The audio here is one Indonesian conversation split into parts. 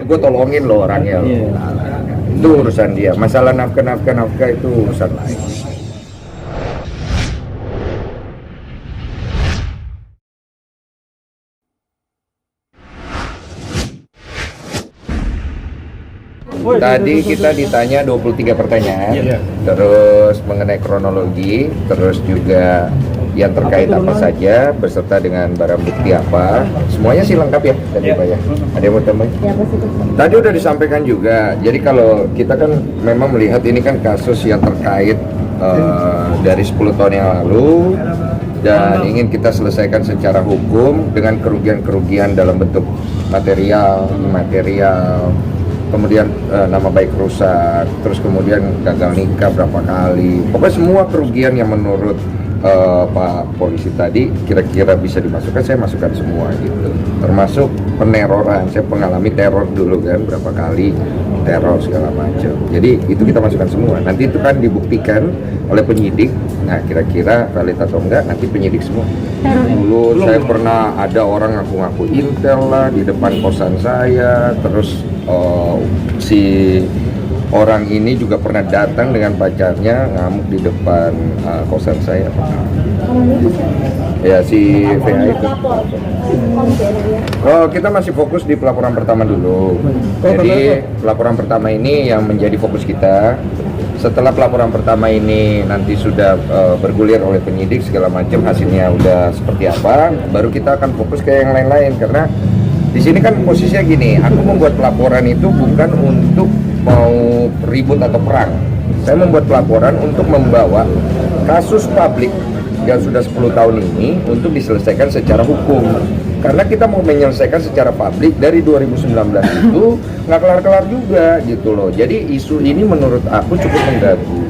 gue tolongin lo orangnya. Itu urusan dia. Masalah nafkah itu urusan lain. Tadi kita ditanya 23 pertanyaan, terus mengenai kronologi, terus juga yang terkait apa saja, beserta dengan barang bukti apa, semuanya sih lengkap ya tadi Pak ya. Ada yang mau tambahin? Tadi udah disampaikan juga. Jadi kalau kita kan memang melihat ini kan kasus yang terkait dari 10 tahun yang lalu dan ingin kita selesaikan secara hukum dengan kerugian-kerugian dalam bentuk material, imaterial. Kemudian nama baik rusak, terus kemudian gagal nikah berapa kali. Pokoknya semua kerugian yang menurut Pak Polisi tadi kira-kira bisa dimasukkan, saya masukkan semua gitu. Termasuk peneroran, saya mengalami teror dulu kan berapa kali, teror segala macam. Jadi itu kita masukkan semua. Nanti itu kan dibuktikan oleh penyidik. Nah kira-kira valid atau enggak nanti penyidik semua. Dulu saya pernah ada orang ngaku-ngaku intel lah di depan kosan saya, terus si orang ini juga pernah datang dengan pacarnya ngamuk di depan kosan saya. Ya si VA itu. Oh kita masih fokus di pelaporan pertama dulu. Jadi pelaporan pertama ini yang menjadi fokus kita. Setelah pelaporan pertama ini nanti sudah bergulir oleh penyidik segala macam, hasilnya udah seperti apa, baru kita akan fokus ke yang lain-lain. Karena di sini kan posisinya gini, aku membuat pelaporan itu bukan untuk mau ribut atau perang. Saya membuat pelaporan untuk membawa kasus publik yang sudah 10 tahun ini untuk diselesaikan secara hukum. Karena kita mau menyelesaikan secara publik dari 2019 itu nggak kelar-kelar juga gitu loh. Jadi isu ini menurut aku cukup mengganggu.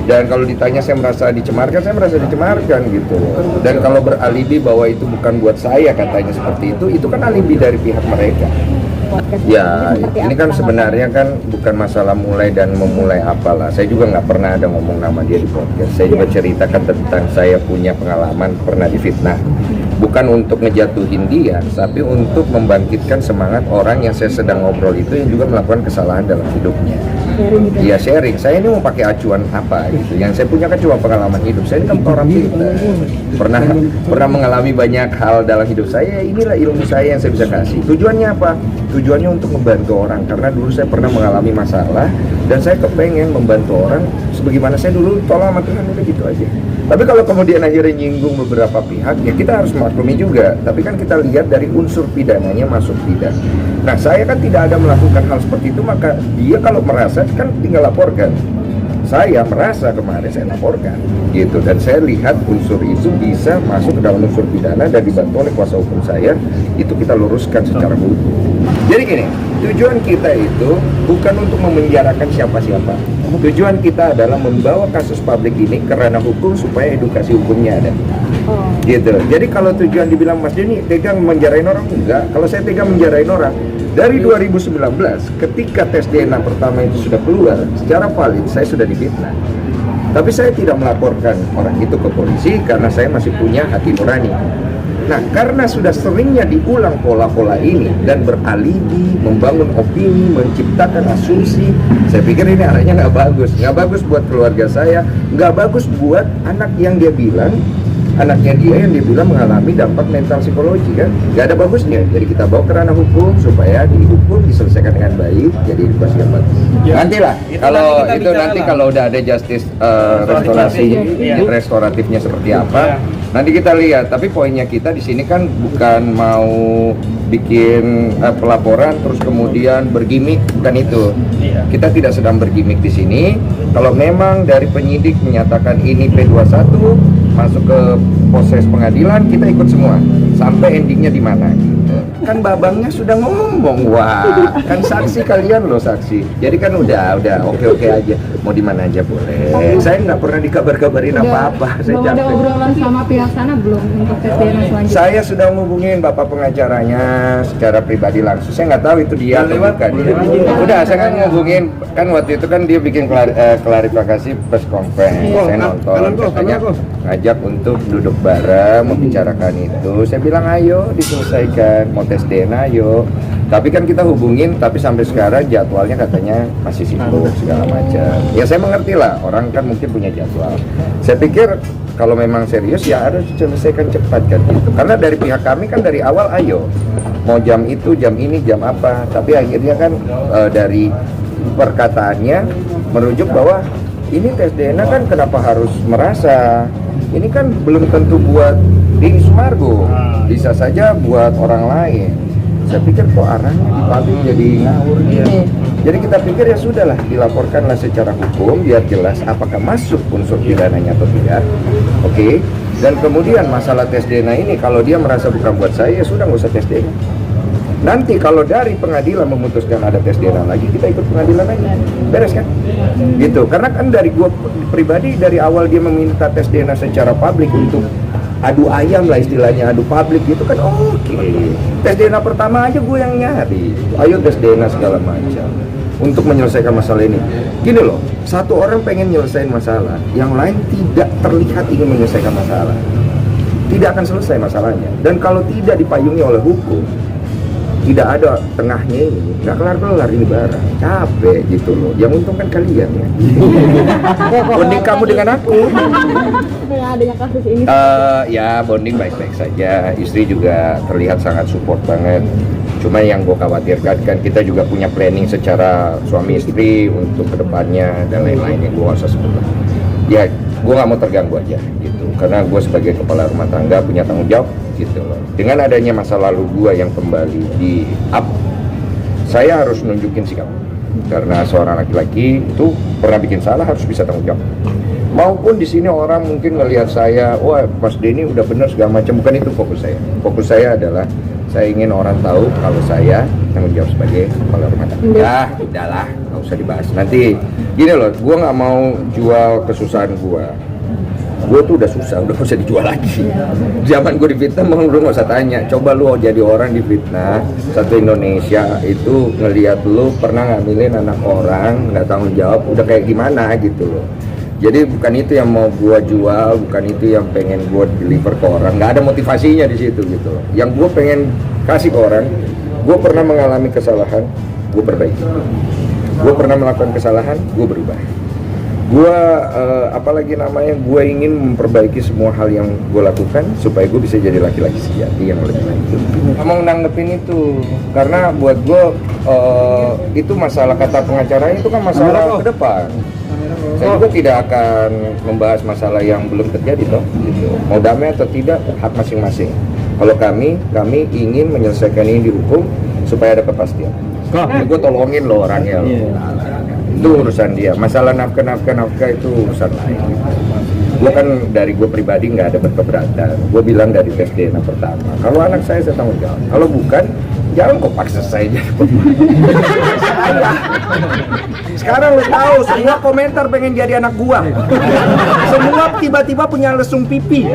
Dan kalau ditanya saya merasa dicemarkan gitu. Dan kalau beralibi bahwa itu bukan buat saya katanya seperti itu kan alibi dari pihak mereka. Ya, ini kan sebenarnya kan bukan masalah mulai dan memulai apalah. Saya juga nggak pernah ada ngomong nama dia di podcast. Saya juga ceritakan tentang saya punya pengalaman pernah difitnah. Bukan untuk ngejatuhin dia, tapi untuk membangkitkan semangat orang yang saya sedang ngobrol itu yang juga melakukan kesalahan dalam hidupnya. Iya sharing. Saya ini mau pakai acuan apa gitu. Yang saya punya kan cuma pengalaman hidup. Saya ini kan orang pintar. Pernah mengalami banyak hal dalam hidup saya. Inilah ilmu saya yang saya bisa kasih. Tujuannya apa? Tujuannya untuk membantu orang. Karena dulu saya pernah mengalami masalah dan saya kepengen membantu orang sebagaimana saya dulu tolong sama Tuhan, udah gitu aja. Tapi kalau kemudian akhirnya nyinggung beberapa pihak, ya kita harus maklumi juga. Tapi kan kita lihat dari unsur pidananya masuk tidak. Nah saya kan tidak ada melakukan hal seperti itu, maka dia kalau merasa kan tinggal laporkan. Saya merasa kemarin saya laporkan gitu, dan saya lihat unsur itu bisa masuk ke dalam unsur pidana dan dibantu oleh kuasa hukum saya, itu kita luruskan secara hukum. Jadi gini, tujuan kita itu bukan untuk memenjarakan siapa-siapa. Tujuan kita adalah membawa kasus publik ini ke ranah hukum supaya edukasi hukumnya ada. Gitu. Jadi kalau tujuan dibilang Mas Denny tega menjarain orang, enggak. Kalau saya tega menjarain orang, dari 2019 ketika tes DNA pertama itu sudah keluar secara valid, saya sudah difitnah. Tapi saya tidak melaporkan orang itu ke polisi karena saya masih punya hati nurani. Nah, karena sudah seringnya diulang pola-pola ini dan beralibi, membangun opini, menciptakan asumsi, saya pikir ini arahnya nggak bagus buat keluarga saya, nggak bagus buat anak yang dia bilang, anaknya dia yang dia bilang mengalami dampak mental psikologi kan, nggak ada bagusnya. Jadi kita bawa ke ranah hukum supaya dihukum, diselesaikan dengan baik, jadi edukasi yang bagus. Nantilah kalau udah ada justice restoratifnya seperti apa. Nanti kita lihat, tapi poinnya kita di sini kan bukan mau bikin pelaporan terus kemudian bergimik, bukan itu. Kita tidak sedang bergimik di sini. Kalau memang dari penyidik menyatakan ini P21 masuk ke proses pengadilan, kita ikut semua sampai endingnya di mana gitu. Kan babangnya sudah ngomong, wah kan saksi kalian loh saksi. Jadi kan udah oke aja, mau di mana aja boleh. Saya nggak pernah dikabar-kabarin apa-apa. Saya belum ada obrolan sama pihak sana belum untuk tes DNA selanjutnya? Saya sudah ngubungin bapak pengacaranya secara pribadi langsung. Saya nggak tahu itu dia atau bukan dia. Udah saya kan ngubungin, kan waktu itu kan dia bikin klarifikasi press conference. Saya nonton, katanya ngajak mengajak untuk duduk bareng, membicarakan itu. Saya bilang ayo diselesaikan, mau tes DNA ayo. Tapi kan kita hubungin, tapi sampai sekarang jadwalnya katanya masih sibuk segala macam. Ya saya mengerti lah, orang kan mungkin punya jadwal. Saya pikir kalau memang serius ya harus diselesaikan cepat kan gitu. Karena dari pihak kami kan dari awal ayo, mau jam itu, jam ini, jam apa. Tapi akhirnya kan dari perkataannya merujuk bahwa ini tes DNA kan kenapa harus merasa. Ini kan belum tentu buat Denny Sumargo, bisa saja buat orang lain. Saya pikir kok arahnya di publik jadi ngawur gini. Jadi kita pikir ya sudahlah, dilaporkanlah secara hukum biar jelas apakah masuk unsur pidananya atau tidak. Oke. Dan kemudian masalah tes DNA ini kalau dia merasa bukan buat saya ya sudah nggak usah tes DNA. Nanti kalau dari pengadilan memutuskan ada tes DNA lagi, kita ikut pengadilan lagi. Beres kan? Gitu. Karena kan dari gua pribadi dari awal dia meminta tes DNA secara publik untuk adu ayam lah istilahnya, adu publik gitu kan oke. Tes DNA pertama aja gue yang nyari, ayo tes DNA segala macam untuk menyelesaikan masalah ini. Gini loh, satu orang pengen nyelesain masalah, yang lain tidak terlihat ingin menyelesaikan masalah, tidak akan selesai masalahnya. Dan kalau tidak dipayungi oleh hukum, tidak ada tengahnya ini, nggak kelar-kelar ini barang, capek gitu loh. Yang untung kan kalian ya. Bonding kamu dengan aku. Dengan adanya kasus ini. Ya bonding baik-baik saja. Istri juga terlihat sangat support banget. Cuma yang gue khawatirkan kan kita juga punya planning secara suami istri untuk kedepannya dan lain-lain yang gue nggak usah sebut lah. Ya gue nggak mau terganggu aja gitu. Karena gue sebagai kepala rumah tangga punya tanggung jawab gitu loh. Dengan adanya masa lalu gue yang kembali di up, saya harus nunjukin sikap. Karena seorang laki-laki itu pernah bikin salah harus bisa tanggung jawab. Maupun di sini orang mungkin ngelihat saya, wah Mas Denny udah benar segala macam, bukan itu fokus saya. Fokus saya adalah saya ingin orang tahu kalau saya tanggung jawab sebagai kepala rumah tangga. Ya, udahlah, nggak usah dibahas. Nanti gini loh, gue nggak mau jual kesusahan gue. Gue tuh udah susah, udah gak usah dijual lagi. Zaman gue difitnah, lu gak usah tanya. Coba lu jadi orang difitnah, satu Indonesia itu ngelihat lu pernah ngambilin anak orang, nggak tanggung jawab, udah kayak gimana gitu loh. Jadi bukan itu yang mau gue jual, bukan itu yang pengen gue deliver ke orang. Nggak ada motivasinya di situ gitu loh. Yang gue pengen kasih ke orang, gue pernah mengalami kesalahan, gue perbaiki. Gue pernah melakukan kesalahan, gue berubah. Gue apalagi namanya, gue ingin memperbaiki semua hal yang gue lakukan supaya gue bisa jadi laki-laki sejati yang lebih baik. Mau nanggepin itu karena buat gue itu masalah, kata pengacaranya itu kan masalah ke depan. Saya juga tidak akan membahas masalah yang belum terjadi toh gitu. Mau damai atau tidak hak masing-masing. Kalau kami ingin menyelesaikan ini di hukum supaya ada kepastian. Gue tolongin loh orangnya loh. Itu urusan dia. Masalah nafkah itu urusan lain. Gue kan dari gue pribadi nggak ada berkeberatan. Gue bilang dari tes DNA pertama. Kalau anak saya tanggung jawab. Kalau bukan, jangan kok paksa saya jadi saya. Sekarang lu tahu, semua komentar pengen jadi anak gua. Semua tiba-tiba punya lesung pipi.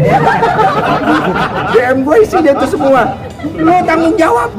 DM gue isinya itu semua. Lu tanggung jawab.